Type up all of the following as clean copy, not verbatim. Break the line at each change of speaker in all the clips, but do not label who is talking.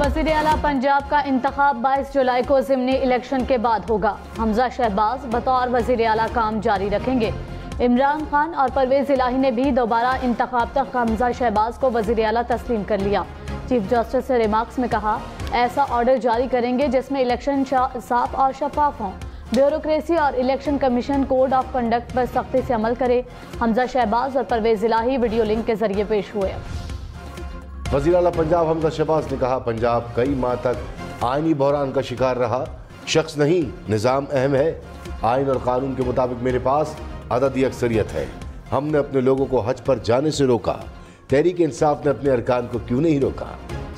وزیر اعلیٰ پنجاب کا انتخاب 22 جولائی کو ضمنی الیکشن کے بعد ہوگا۔ حمزہ شہباز بطور وزیر اعلیٰ کام جاری رکھیں گے۔ عمران خان اور پرویز الہی نے بھی دوبارہ انتخاب تک حمزہ شہباز کو وزیر اعلیٰ تسلیم کر لیا۔ چیف جسٹس نے ریمارکس میں کہا، ایسا آرڈر جاری کریں گے جس میں الیکشن صاف اور شفاف ہوں، بیوروکریسی اور election commission code of conduct پر سختی سے عمل کرے۔ حمزہ شہباز اور پرویز الہی ویڈیو لنک کے ذریعے پیش ہوئے۔
وزیر اعلیٰ پنجاب حمزہ شہباز نے کہا، پنجاب کئی ماہ تک آئینی بحران کا شکار رہا، شخص نہیں نظام اہم ہے۔ آئین اور قانون کے مطابق میرے پاس عددی اکثریت ہے۔ ہم نے اپنے لوگوں کو حج پر جانے سے روکا، تحریک انصاف نے اپنے ارکان کو کیوں نہیں روکا؟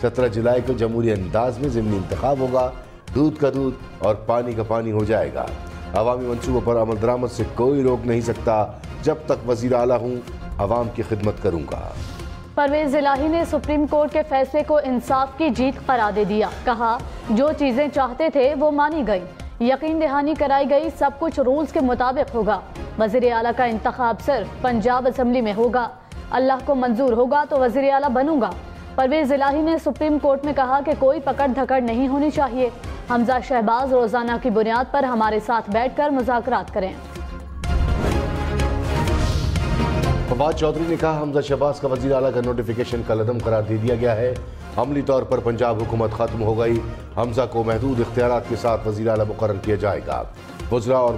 17 جولائی کو جمہوری انداز میں ضمنی انتخاب ہوگا، دودھ کا دودھ اور پانی کا پانی ہو جائے گا۔ عوامی منصوبوں پر عمل درآمد سے کوئی روک نہیں سکتا۔ جب تک وزیر اعلیٰ ہوں عوام کی خدمت کروں گا۔
پرویز الہی نے سپریم کورٹ کے فیصلے کو انصاف کی جیت قرار دے دیا۔ کہا، جو چیزیں چاہتے تھے وہ مانی گئی، یقین دہانی کرائی گئی، سب کچھ رولز کے مطابق ہوگا۔ وزیر اعلیٰ کا انتخاب صرف پنجاب اسمبلی میں ہوگا، اللہ کو منظور ہوگا تو وزیر اعلیٰ بنوں گا۔ پرویز الہی نے سپریم کورٹ میں کہا کہ کوئی پکڑ دھکڑ نہیں ہونی چاہیے۔ حمزہ شہباز روزانہ کی بنیاد پر ہمارے ساتھ بیٹھ کر مذاکرات کریں۔
فواد چودھری نے کہا، حمزہ شہباز کا وزیر اعلیٰ کا نوٹیفیکیشن کل عدم قرار دے دیا گیا ہے۔ عملی طور پر پنجاب حکومت ختم ہو گئی۔ حمزہ کو محدود اختیارات کے ساتھ وزیر اعلیٰ مقرر کیا جائے گا۔ وزراء اور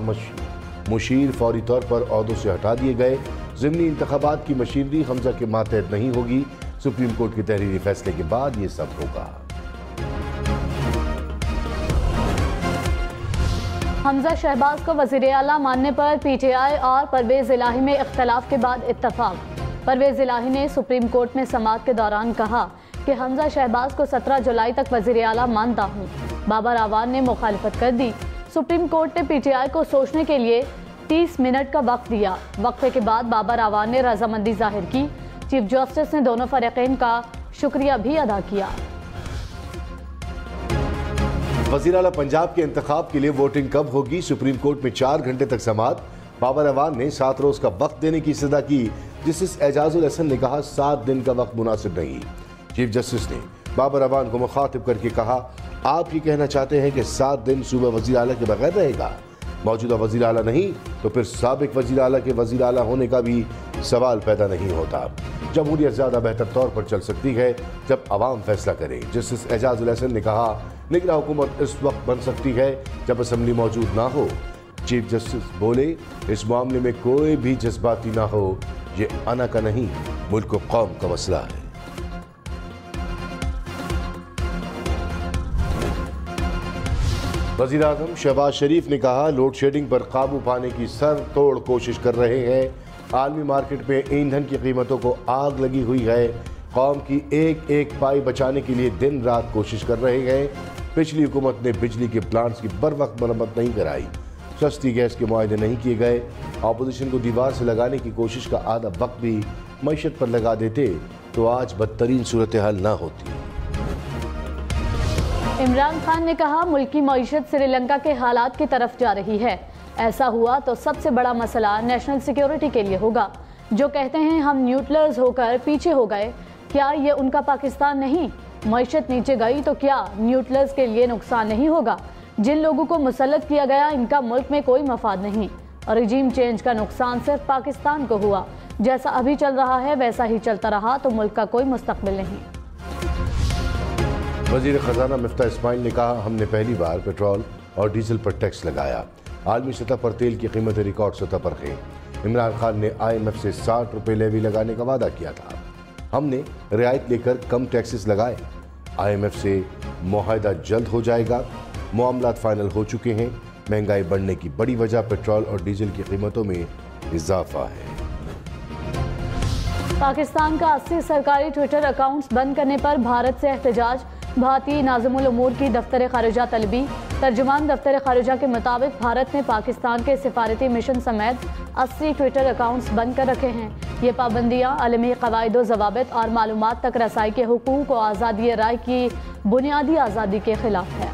مشیر فوری طور پر عہدوں سے ہٹا دیے گئے۔ ضمنی انتخابات کی مشینری حمزہ کے ماتحت نہیں ہوگی۔ سپریم کورٹ کے تحریری فیصلے کے بعد یہ سب ہوگا۔
حمزہ شہباز کو وزیر اعلیٰ ماننے پر پی ٹی آئی اور پرویز الہی میں اختلاف کے بعد اتفاق۔ پرویز الہی نے سپریم کورٹ میں سماعت کے دوران کہا کہ حمزہ شہباز کو 17 جولائی تک وزیر اعلیٰ مانتا ہوں۔ بابر اعوان نے مخالفت کر دی۔ سپریم کورٹ نے پی ٹی آئی کو سوچنے کے لیے 30 منٹ کا وقت دیا۔ وقفے کے بعد بابر اعوان نے رضامندی ظاہر کی۔ چیف جسٹس نے دونوں فریقین کا شکریہ بھی ادا کیا۔
وزیر اعلیٰ پنجاب کے انتخاب کے لیے ووٹنگ کب ہوگی؟ سپریم کورٹ میں 4 گھنٹے تک سماعت۔ بابر اعوان نے 7 روز کا وقت دینے کی استدعا کی۔ جسٹس اعجاز الحسن نے کہا 7 دن کا وقت مناسب نہیں۔ چیف جسٹس نے بابر اعوان کو مخاطب کر کے کہا، آپ یہ کہنا چاہتے ہیں کہ 7 دن صوبہ وزیر اعلیٰ کے بغیر رہے گا؟ موجودہ وزیر اعلیٰ نہیں تو پھر سابق وزیر اعلیٰ کے وزیر اعلیٰ ہونے کا بھی سوال پیدا نہیں ہوتا۔ جمہوریت زیادہ بہتر طور پر چل سکتی ہے جب عوام فیصلہ کرے۔ جسٹس اعجاز الحسن نے کہا، نگراں حکومت اس وقت بن سکتی ہے جب اسمبلی موجود نہ ہو۔ چیف جسٹس بولے، اس معاملے میں کوئی بھی جذباتی نہ ہو، یہ انا کا نہیں ملک و قوم کا مسئلہ ہے۔ وزیر اعظم شہباز شریف نے کہا، لوڈ شیڈنگ پر قابو پانے کی سر توڑ کوشش کر رہے ہیں۔ عالمی مارکیٹ میں ایندھن کی قیمتوں کو آگ لگی ہوئی ہے۔ قوم کی ایک ایک پائی بچانے کے لیے دن رات کوشش کر رہے ہیں۔ پچھلی حکومت نے بجلی کے پلانٹس کی بر وقت مرمت نہیں کرائی، سستی گیس کے معاہدے نہیں کیے گئے۔ اپوزیشن کو دیوار سے لگانے کی کوشش کا آدھا وقت بھی معیشت پر لگا دیتے تو آج بدترین صورتحال نہ ہوتی۔
عمران خان نے کہا، ملکی معیشت سری لنکا کے حالات کی طرف جا رہی ہے۔ ایسا ہوا تو سب سے بڑا مسئلہ نیشنل سیکیورٹی کے لیے ہوگا۔ جو کہتے ہیں ہم نیوٹرلز ہو کر پیچھے ہو گئے، کیا یہ ان کا پاکستان نہیں؟ معیشت نیچے گئی تو کیا نیوٹرلز کے لیے نقصان نہیں ہوگا؟ جن لوگوں کو مسلط کیا گیا ان کا ملک میں کوئی مفاد نہیں۔ رجیم چینج کا نقصان صرف پاکستان کو ہوا۔ جیسا ابھی چل رہا ہے ویسا ہی چلتا رہا تو ملک کا کوئی مستقبل نہیں۔
وزیر خزانہ مفتاح اسماعیل نے کہا، ہم نے پہلی بار پیٹرول اور ڈیزل پر ٹیکس لگایا۔ عالمی سطح پر تیل کی قیمتیں ریکارڈ سطح پر ہیں۔ عمران خان نے IMF سے 60 روپے لیوی لگانے کا وعدہ کیا تھا۔ ہم نے رعایت لے کر کم ٹیکسز لگائے۔ IMF سے معاہدہ جلد ہو جائے گا۔ معاملات فائنل ہو چکے ہیں۔ مہنگائی بڑھنے کی بڑی وجہ پیٹرول اور ڈیزل کی قیمتوں میں اضافہ ہے۔
پاکستان کا 80 سرکاری ٹویٹر اکاؤنٹس بند کرنے پر بھارت سے احتجاج۔ بھارتی ناظم الامور کی دفتر خارجہ طلبی۔ ترجمان دفتر خارجہ کے مطابق بھارت نے پاکستان کے سفارتی مشن سمیت 80 ٹویٹر اکاؤنٹس بند کر رکھے ہیں۔ یہ پابندیاں عالمی قواعد و ضوابط اور معلومات تک رسائی کے حقوق و آزادی رائے کی بنیادی آزادی کے خلاف ہے۔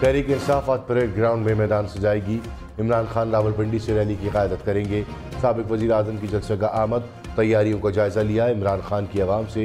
تحریک انصاف آج پریڈ گراؤنڈ میں میدان سجائے گی۔ عمران خان راولپنڈی سے ریلی کی قیادت کریں گے۔ سابق وزیر اعظم کی جلسہ کا آمد، تیاریوں کا جائزہ لیا۔ عمران خان کی عوام سے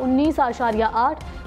19.8,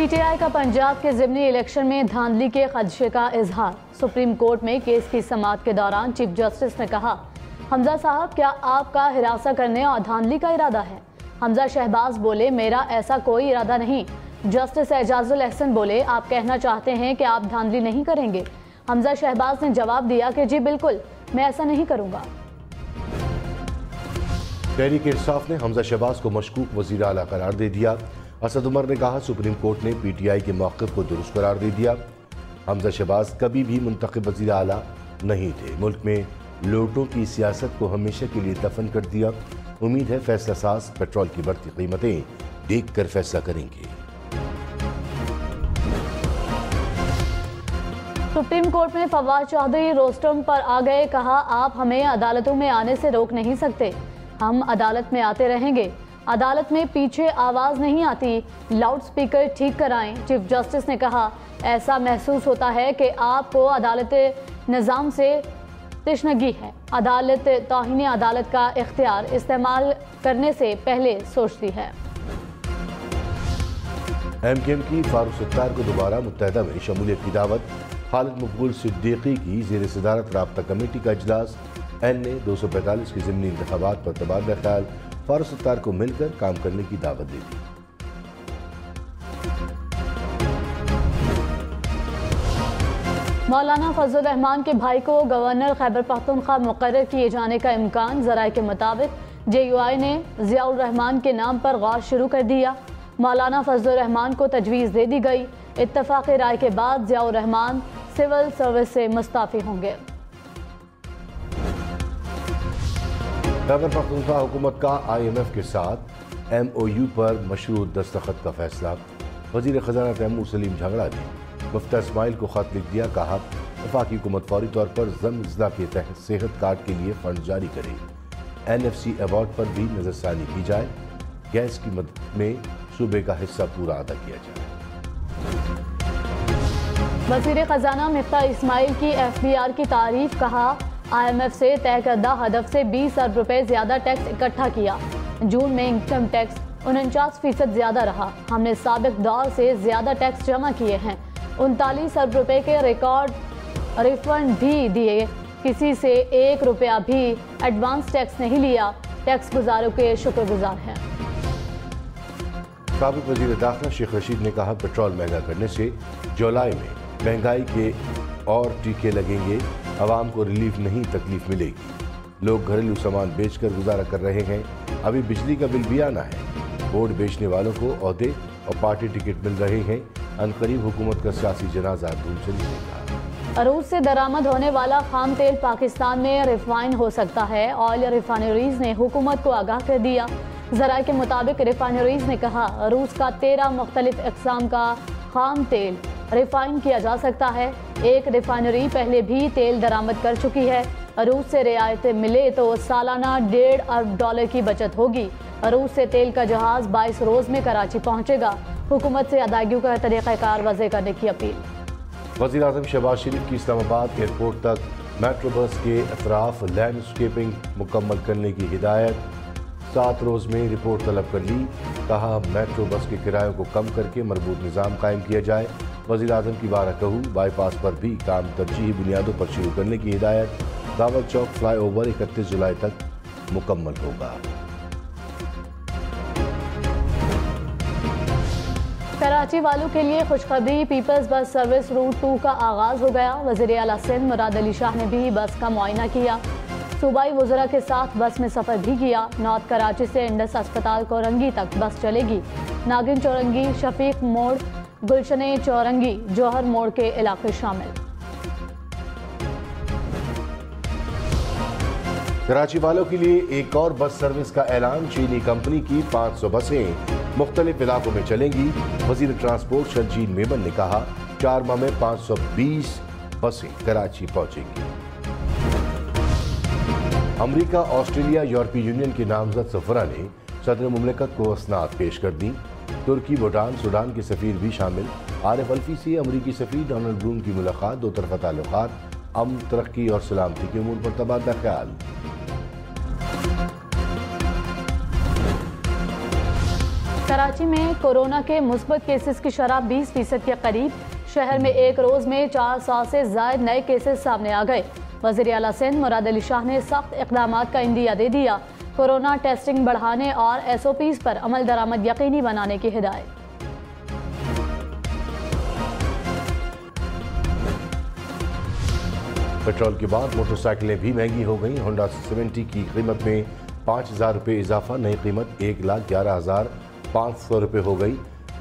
پی ٹی آئی کا پنجاب کے ضمنی الیکشن میں دھاندلی کے خدشے کا اظہار۔ سپریم کورٹ میں کیس کی سماعت کے دوران چیف جسٹس نے کہا، حمزہ صاحب کیا آپ کا ہراساں کرنے اور دھاندلی کا ارادہ ہے؟ حمزہ شہباز بولے، میرا ایسا کوئی ارادہ نہیں۔ جسٹس اعجاز الاحسن بولے، آپ کہنا چاہتے ہیں کہ آپ دھاندلی نہیں کریں گے؟ حمزہ شہباز نے جواب دیا کہ جی بالکل، میں ایسا نہیں کروں گا۔
تحریک انصاف نے حمزہ شہباز کو مشکوک وزیر اعلیٰ قرار دے دیا۔ اسد عمر نے کہا، سپریم کورٹ نے پی ٹی آئی کے موقف کو درست قرار دے دیا۔ حمزہ شہباز کبھی بھی منتخب وزیر اعلیٰ نہیں تھے، ملک میں لوٹوں کی سیاست کو ہمیشہ کے لیے دفن کر دیا۔ امید ہے فیصلہ ساز پیٹرول کی بڑھتی قیمتیں دیکھ کر فیصلہ کریں گے۔
سپریم کورٹ میں فواد چودھری روسٹم پر آ گئے، کہا آپ ہمیں عدالتوں میں آنے سے روک نہیں سکتے، ہم عدالت میں آتے رہیں گے۔ عدالت میں پیچھے آواز نہیں آتی، لاؤڈ سپیکر ٹھیک کرائیں۔ چیف جسٹس نے کہا، ایسا محسوس ہوتا ہے کہ آپ کو عدالت نظام سے تشنگی ہے۔ عدالت توہین عدالت کا اختیار استعمال کرنے سے پہلے سوچتی ہے۔
ایم کیو ایم کی فاروق ستار کو دوبارہ متحدہ میں شمولیت کی دعوت۔ خالد مقبول صدیقی کی زیر صدارت رابطہ کمیٹی کا اجلاس۔ این نے 245 کے ضمنی انتخابات پر تبادلہ خیال، فاروق ستار کو مل کر کام کرنے کی دعوت دے دی۔
مولانا فضل الرحمان کے بھائی کو گورنر خیبر پختونخوا مقرر کیے جانے کا امکان۔ ذرائع کے مطابق جے یو آئی نے ضیاء الرحمان کے نام پر غور شروع کر دیا۔ مولانا فضل الرحمان کو تجویز دے دی گئی۔ اتفاقی رائے کے بعد ضیاء الرحمان سول سروس سے مستعفی ہوں گے۔
خیبر پختونخوا حکومت کا آئی ایم ایف کے ساتھ ایم او یو پر مشروط دستخط کا فیصلہ۔ وزیر خزانہ تیمور سلیم جھگڑا نے مفتیٰ اسماعیل کو خط لکھ دیا، کہا وفاقی حکومت فوری طور پر ضمن اضلاع کے تحت صحت کارڈ کے لیے فنڈ جاری کرے۔ این ایف سی ایوارڈ پر بھی نظر ثانی کی جائے، گیس کی مدد میں صوبے کا حصہ پورا ادا کیا جائے۔
وزیر خزانہ مفتیٰ اسماعیل کی ایف بی آر کی تعریف، کہا آئی ایم ایف سے طے کردہ ہدف سے 20 ارب روپے زیادہ ٹیکس اکٹھا کیا۔ جون میں انکم ٹیکس 49% زیادہ رہا، ہم نے سابق دور سے زیادہ ٹیکس جمع کیے ہیں۔ 39 ارب روپے کے ریکارڈ ریفنڈ بھی دیے، کسی سے 1 روپیہ بھی ایڈوانس ٹیکس نہیں لیا، ٹیکس گزاروں کے شکر گزار ہیں۔
سابق وزیر داخلہ شیخ رشید نے کہا، پیٹرول مہنگا کرنے سے جولائی میں مہنگائی کے اور ٹیکے لگیں گے، عوام کو ریلیف نہیں تکلیف ملے گی۔ لوگ گھریلو سامان بیچ کر گزارا کر رہے ہیں، ابھی بجلی کا بل بھی آنا ہے۔ ووٹ بیچنے والوں کو عہدے اور پارٹی ٹکٹ مل رہے ہیں، عنقریب حکومت کا سیاسی جنازہ دھول چلنے کا۔
روس سے درآمد ہونے والا خام تیل پاکستان میں ریفائن ہو سکتا ہے، آئل ریفائنریز نے حکومت کو آگاہ کر دیا۔ ذرائع کے مطابق ریفائنریز نے کہا، روس کا 13 مختلف اقسام کا خام تیل ریفائن کیا جا سکتا ہے۔ ایک ریفائنری پہلے بھی تیل درآمد کر چکی ہے۔ روس سے رعایت ملے تو سالانہ $1.5 ارب کی بچت ہوگی۔ روس سے تیل کا جہاز 22 روز میں کراچی پہنچے گا۔ حکومت سے ادائیگیوں کا طریقہ کار واضح کرنے کی اپیل۔
وزیر اعظم شہباز شریف کی اسلام آباد ایئرپورٹ تک میٹرو بس کے اطراف لینڈ سکیپنگ مکمل کرنے کی ہدایت۔ 7 روز میں رپورٹ طلب کر لی، کہا میٹرو بس کے کرایوں کو کم کر کے مربوط نظام قائم کیا جائے۔ وزیر اعظم کی بارہ بائی پاس پر بھی کام ترجیحی بنیادوں پر شروع کرنے کی ہدایت۔ دعوت چوک فلائی اوور 31 جولائی تک مکمل ہوگا۔
کراچی والوں کے لیے خوشخبری، پیپلز بس سروس روٹ 2 کا آغاز ہو گیا۔ وزیر اعلیٰ سندھ مراد علی شاہ نے بھی بس کا معائنہ کیا، صوبائی وزراء کے ساتھ بس میں سفر بھی کیا۔ نارتھ کراچی سے انڈس اسپتال کورنگی تک بس چلے گی۔ ناگن چورنگی، شفیق موڑ، گلشن چورنگی، جوہر موڑ کے علاقے شامل۔
کراچی والوں کے لیے ایک اور بس سروس کا اعلان، چینی کمپنی کی 500 بسیں مختلف علاقوں میں چلیں گی۔ وزیر ٹرانسپورٹ شرجیل میمن نے کہا، 4 ماہ میں 520 بسیں کراچی پہنچیں گی۔ امریکہ، آسٹریلیا، یورپی یونین کے نامزد سفراء نے صدر مملکت کو اسناد پیش کر دیں۔ ترکی، بھوٹان، سوڈان کے سفیر بھی شامل۔ عارف الفی سے امریکی سفیر ڈونلڈ بلوم کی ملاقات، دو طرفہ تعلقات، امن، ترقی اور سلامتی کے امور پر تبادلہ خیال۔
کراچی میں کورونا کے مثبت کیسز کی شرح 20% کے قریب. شہر میں ایک روز میں 400 سے زائد نئے کیسز سامنے آ گئے. وزیر اعلیٰ سندھ مراد علی شاہ نے سخت اقدامات کا عندیہ دے دیا. کورونا ٹیسٹنگ بڑھانے اور SOPs پر عمل درآمد یقینی بنانے کی ہدایت.
پیٹرول کے بعد موٹر سائیکلیں بھی مہنگی ہو گئیں. ہونڈا 70 کی قیمت میں 5,000 روپے اضافہ. نئی قیمت 1,11,500 روپے ہو گئی.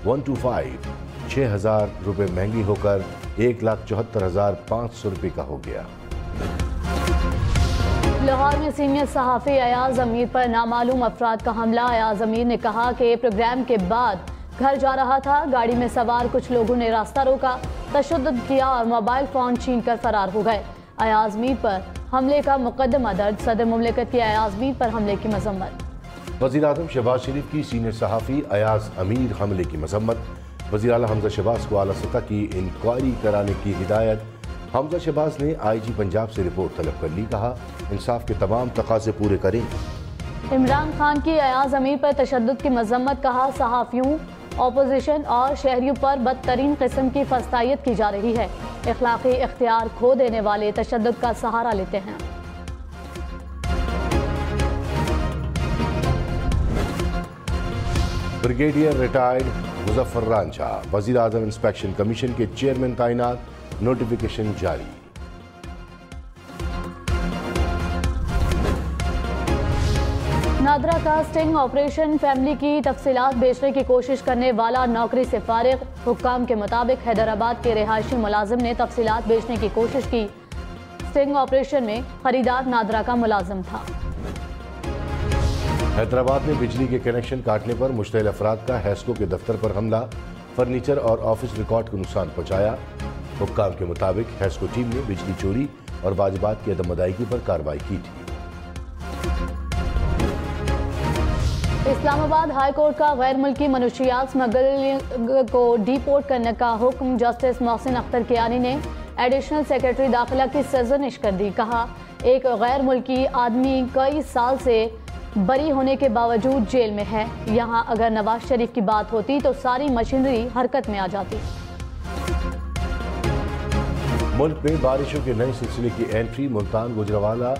125 6,000 روپے مہنگی ہو کر 1,74,500 روپے کا ہو گیا.
لاہور میں سینئر صحافی ایاز امیر پر نامعلوم افراد کا حملہ. ایاز امیر نے کہا کہ پروگرام کے بعد گھر جا رہا تھا. گاڑی میں سوار کچھ لوگوں نے راستہ روکا, تشدد کیا اور موبائل فون چھین کر فرار ہو گئے. ایاز میر پر حملے کا مقدمہ درج. صدر مملکت کی ایاز میر پر حملے کی مذمت.
وزیر اعظم شہباز شریف کی سینئر صحافی ایاز امیر حملے کی مذمت. وزیر اعلیٰ حمزہ شہباز کو اعلیٰ سطح کی انکوائری کرانے کی ہدایت. حمزہ شہباز نے IG پنجاب سے رپورٹ طلب کر لی. کہا انصاف کے تمام تقاضے پورے کریں.
عمران خان کی ایاز امیر پر تشدد کی مذمت. کہا صحافیوں, اپوزیشن اور شہریوں پر بدترین قسم کی فسطائیت کی جا رہی ہے. اخلاقی اختیار کھو دینے والے تشدد کا سہارا لیتے ہیں.
بریگیڈیئر ریٹائرڈ مظفر رانجھا وزیر اعظم انسپیکشن کمیشن کے چیئرمین تعینات. نوٹیفیکیشن جاری.
نادرا کا سٹنگ آپریشن. فیملی کی تفصیلات بیچنے کی کوشش کرنے والا نوکری سے فارغ. حکام کے مطابق حیدرآباد کے رہائشی ملازم نے تفصیلات بیچنے کی کوشش کی. سٹنگ آپریشن میں خریدار نادرا کا ملازم تھا.
حیدرآباد میں بجلی کے کنیکشن کاٹنے پر مشتعل افراد کا ہیسکو کے دفتر پر حملہ. فرنیچر اور آفس ریکارڈ کو نقصان پہنچایا. حکام کے مطابق ہیسکو ٹیم نے بجلی چوری اور واجبات کی عدم ادائیگی پر کارروائی کی تھی.
اسلام آباد ہائی کورٹ کا غیر ملکی منشیات اسمگلر کو ڈی پورٹ کرنے کا حکم. جسٹس محسن اختر کیانی نے ایڈیشنل سیکرٹری داخلہ کی سرزنش کر دی. کہا ایک غیر ملکی آدمی کئی سال سے بری ہونے کے باوجود جیل میں ہے. یہاں اگر نواز شریف کی بات ہوتی تو ساری مشینری حرکت میں آ جاتی.
ملک میں بارشوں کے نئے سلسلے کی انٹری. ملتان, گوجرانوالہ,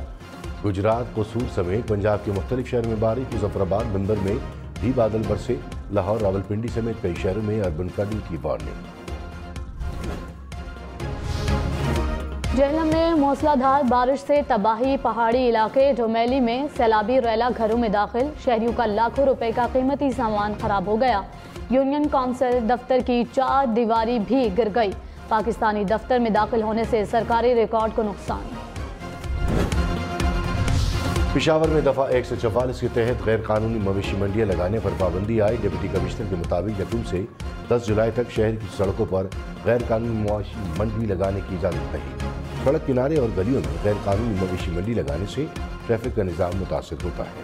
گجرات, قصور سمیت پنجاب کے مختلف شہروں میں بارش. مظفرآباد, بندر میں بھی بادل برسے. لاہور, راولپنڈی سمیت کئی شہروں میں اربن فلڈنگ کی وارننگ.
جہلم میں موسلا دھار بارش سے تباہی. پہاڑی علاقے ڈومیلی میں سیلابی ریلا گھروں میں داخل. شہریوں کا لاکھوں روپے کا قیمتی سامان خراب ہو گیا. یونین کونسل دفتر کی 4 دیواری بھی گر گئی. پاکستانی دفتر میں داخل ہونے سے سرکاری ریکارڈ کو نقصان.
پشاور میں دفعہ 144 کے تحت غیر قانونی مویشی منڈیاں لگانے پر پابندی آئی. ڈپٹی کمشنر کے مطابق 1 سے 10 جولائی تک شہر کی سڑکوں پر غیر قانونی مویشی منڈی لگانے کی اجازت نہیں. سڑک کنارے اور گلیوں میں غیر قانونی مویشی منڈی لگانے سے ٹریفک کا نظام متاثر ہوتا ہے.